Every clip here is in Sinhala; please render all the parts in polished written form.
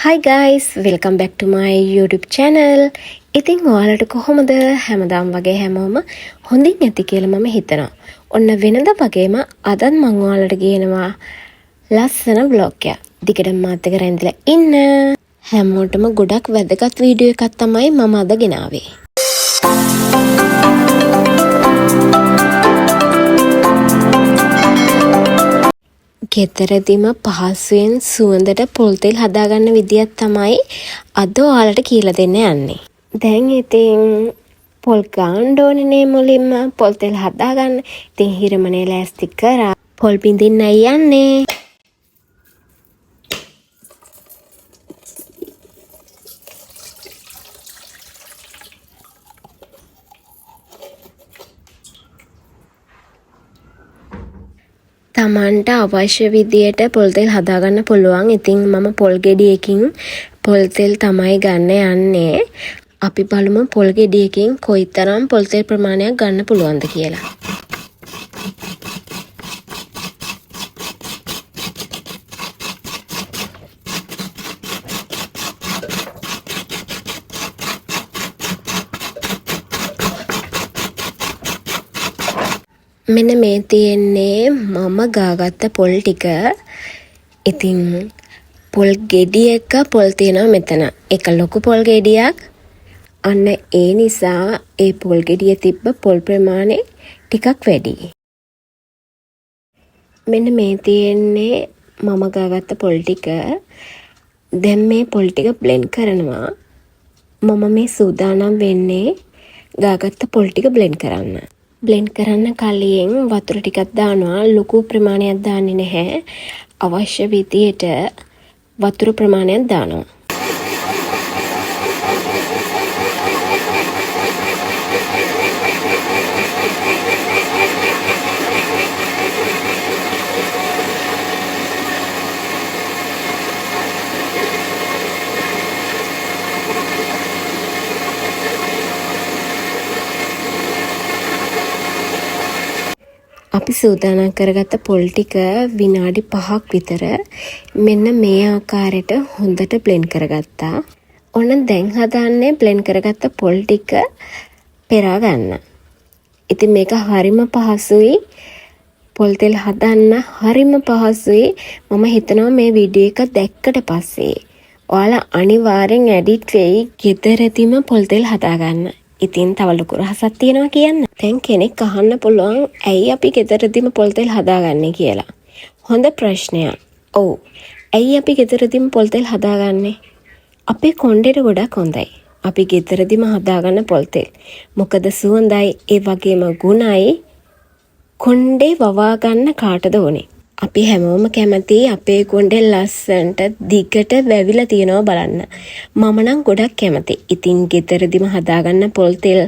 Hi guys, welcome back to my YouTube channel. ඉතින් ඔයාලට කොහොමද? හැමදාම වගේ හැමෝම හොඳින් ඇති කියලා මම හිතනවා. ඔන්න වෙනද වගේම අදත් මම ඔයාලට ගේනවා ලස්සන vlog එකක්. දිගටම මාත් එක්ක රැඳිලා ඉන්න. හැමෝටම ගොඩක් වැදගත් වීඩියෝ එකක් තමයි මම අද ගෙනාවේ. ගෙදරදීම පහසුවෙන් සුවඳට පොල් තෙල් හදාගන්න විදියක් තමයි අද ඔයාලට කියලා දෙන්න යන්නේ. දැන් ඉතින් පොල් ගන්න ඕනේ මුලින්ම පොල් තෙල් හදාගන්න. ඉතින් හිරමනේ ලෑස්ති කරා පොල් බින්දින්නයි යන්නේ. තමන්ට අවශ්‍ය විදියට පොල් තෙල් හදාගන්න පුළුවන්. ඉතින් මම පොල් ගෙඩියකින් පොල් තෙල් තමයි ගන්න යන්නේ. අපි බලමු පොල් ගෙඩියකින් කොයිතරම් පොල් තෙල් ප්‍රමාණයක් ගන්න පුළුවන්ද කියලා. මෙන්න මේ තියෙන්නේ මම ගාගත්ත පොල් ටික. ඉතින් පොල් ගෙඩියක පොල් තියෙනවා මෙතන. එක ලොකු පොල් ගෙඩියක්. අන්න ඒ නිසා ඒ පොල් ගෙඩිය තිබ්බ පොල් ප්‍රමාණය ටිකක් වැඩි. මෙන්න මේ තියෙන්නේ මම ගාගත්ත පොල් ටික. දැන් මේ පොල් ටික බ්ලෙන්ඩ් කරනවා. මම මේ සූදානම් වෙන්නේ ගාගත්ත පොල් ටික බ්ලෙන්ඩ් කරන්න. බ්ලෙන්ඩ් කරන්න කලින් වතුර ටිකක් දානවා. ලොකු ප්‍රමාණයක් දාන්නේ නැහැ. අවශ්‍ය විදියට වතුර ප්‍රමාණයක් දානවා. අපි සූදානම් කරගත්ත පොල් ටික විනාඩි 5ක් විතර මෙන්න මේ ආකාරයට හොඳට බ්ලෙන්ඩ් කරගත්තා. ඔන්න දැන් හදාන්නේ බ්ලෙන්ඩ් කරගත්ත පොල් ටික පෙරා ගන්න. ඉතින් මේක හරිම පහසුයි. පොල් තෙල් හදන්න හරිම පහසුයි. මම හිතනවා මේ වීඩියෝ එක දැක්කට පස්සේ ඔයාලා අනිවාර්යෙන් එඩිට් වෙයි ගෙදරදීම පොල් තෙල් හදාගන්න. ඉතින් තව ලොකු රහසක් තියෙනවා කියන්න. දැන් කෙනෙක් අහන්න පුළුවන් ඇයි අපි ගෙදරදීම පොල් තෙල් හදාගන්නේ කියලා. හොඳ ප්‍රශ්නයක්. ඔව්. ඇයි අපි ගෙදරදීම පොල් තෙල් හදාගන්නේ? අපේ කොණ්ඩේට ගොඩක් හොඳයි. අපි ගෙදරදීම හදාගන්න පොල් තෙල්. මොකද සුවඳයි ඒ වගේම ගුණයි. කොණ්ඩේ වවා ගන්න කාටද ඕනේ? අපි හැමෝම කැමති අපේ කොණ්ඩේ ලස්සනට දිගට වැවිලා තියනවා බලන්න. මම නම් ගොඩක් කැමති. ඉතින් ගෙදරදීම හදාගන්න පොල් තෙල්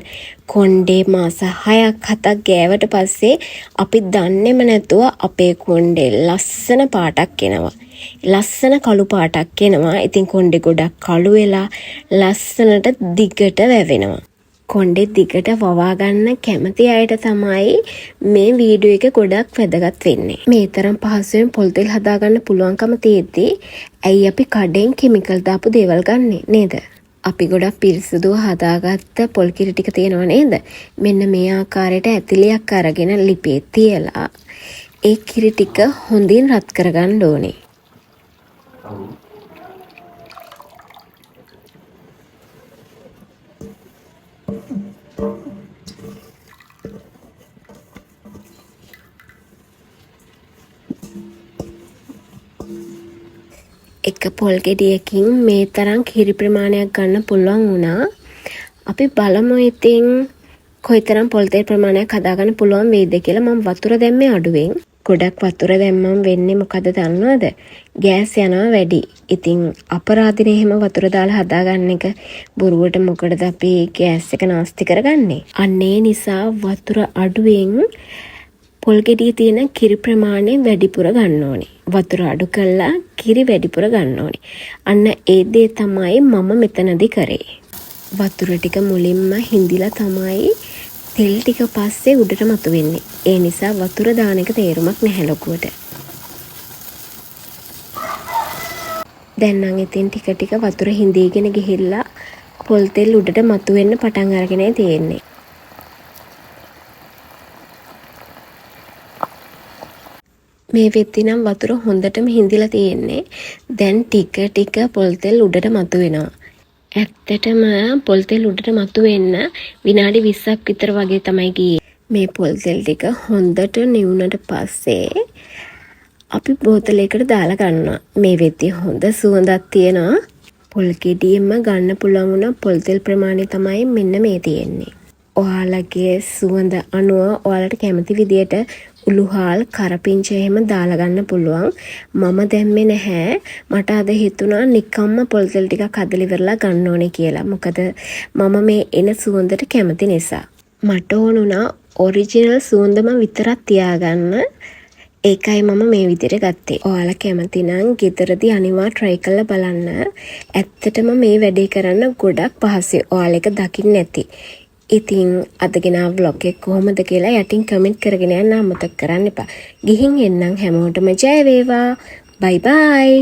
කොණ්ඩේ මාස 6ක් 7ක් ගෑවට පස්සේ අපි දන්නේම නැතුව අපේ කොණ්ඩේ ලස්සන පාටක් එනවා. ලස්සන කළු පාටක් එනවා. ඉතින් කොණ්ඩේ ගොඩක් කළු වෙලා ලස්සනට දිගට වැවෙනවා. කොණ්ඩේ දිගට වවා ගන්න කැමති අයට තමයි මේ වීඩියෝ එක ගොඩක් වැදගත් වෙන්නේ. මේ තරම් පහසුවෙන් පොල් තෙල් හදාගන්න පුළුවන්කම තියෙද්දි ඇයි අපි කඩෙන් කිමිකල් දාපු දේවල් ගන්නෙ නේද? අපි ගොඩක් පිරිසිදුව හදාගත්ත පොල් කිරි ටික තියෙනව නේද? මෙන්න මේ ආකාරයට ඇතිලියක් අරගෙන ලිපේ තියලා ඒ කිරි ටික හොඳින් රත් කරගන්න ඕනේ. එක පොල් ගෙඩියකින් මේ තරම් කිරි ප්‍රමාණයක් ගන්න පුළුවන් වුණා. අපි බලමු ඉතින් කොයිතරම් පොල් තෙල් ප්‍රමාණයක් හදාගන්න පුළුවන් වේද කියලා. මම වතුර දැම්මේ අඩුවෙන්. ගොඩක් වතුර දැම්මම වෙන්නේ මොකද දන්නවද? ගෑස් යනවා වැඩි. ඉතින් අපරාධිනේ එහෙම වතුර දාලා හදාගන්න එක බොරුවට මොකටද අපි ගෑස් එක නාස්ති කරගන්නේ? අන්න ඒ නිසා වතුර අඩුවෙන් පොල් ගෙඩියේ තියෙන කිරි ප්‍රමාණය වැඩිපුර ගන්න ඕනේ. වතුර අඩු කළා කිරි වැඩිපුර ගන්න ඕනේ. අන්න ඒ දේ තමයි මම මෙතනදී කරේ. වතුර ටික මුලින්ම හිඳිලා තමයි තෙල් ටික පස්සේ උඩට මතුවෙන්නේ. ඒ නිසා වතුර දාන එක තේරුමක් නැහැ ලොකුවට. දැන් නම් ඉතින් ටික ටික වතුර හිඳීගෙන ගිහිල්ලා පොල් තෙල් උඩට මතුවෙන්න පටන් අරගෙනයි තියෙන්නේ. මේ වෙද්දි නම් වතුර හොඳටම හිඳිලා තියෙන්නේ. දැන් ටික ටික පොල් තෙල් උඩට මතුවෙනවා. ඇත්තටම පොල් තෙල් උඩට මතුවෙන්න විනාඩි 20ක් විතර වගේ තමයි ගියේ. මේ පොල් තෙල් ටික හොඳට නිවුනට පස්සේ අපි බෝතලයකට දාලා ගන්නවා. මේ වෙද්දි හොඳ සුවඳක් තියෙනවා. පොල් ගෙඩියෙම ගන්න පුළුවන් වුණ පොල් තෙල් ප්‍රමාණය තමයි මෙන්න මේ තියෙන්නේ. ඔයාලගේ සුවඳ අනුව ඔයාලට කැමති විදියට උළුහාල් කරපිංචා එහෙම දාලා ගන්න පුළුවන්. මම දැම්මේ නැහැ. මට අද හිතුණා නිකම්ම පොල් තෙල් ටිකක් හදලා ඉවරලා ගන්න ඕනේ කියලා. මොකද මම මේ එන සුවඳට කැමති නිසා. මට ඕනුණා ඔරිජිනල් සුවඳම විතරක් තියාගන්න. ඒකයි මම මේ විදිහට ගත්තේ. ඔයාලා කැමති නම් ගෙදරදී අනිවා try කරලා බලන්න. ඇත්තටම මේ වැඩේ කරන්න ගොඩක් පහසුයි. ඔයාලා එක දකින්න ඇති. ඉතින් අද ගෙනා vlog එක කොහොමද කියලා යටින් කමෙන්ට් කරගෙන යන්න අමතක කරන්න එපා. ගිහින් එන්නම් හැමෝටම ජය වේවා. බයි බයි.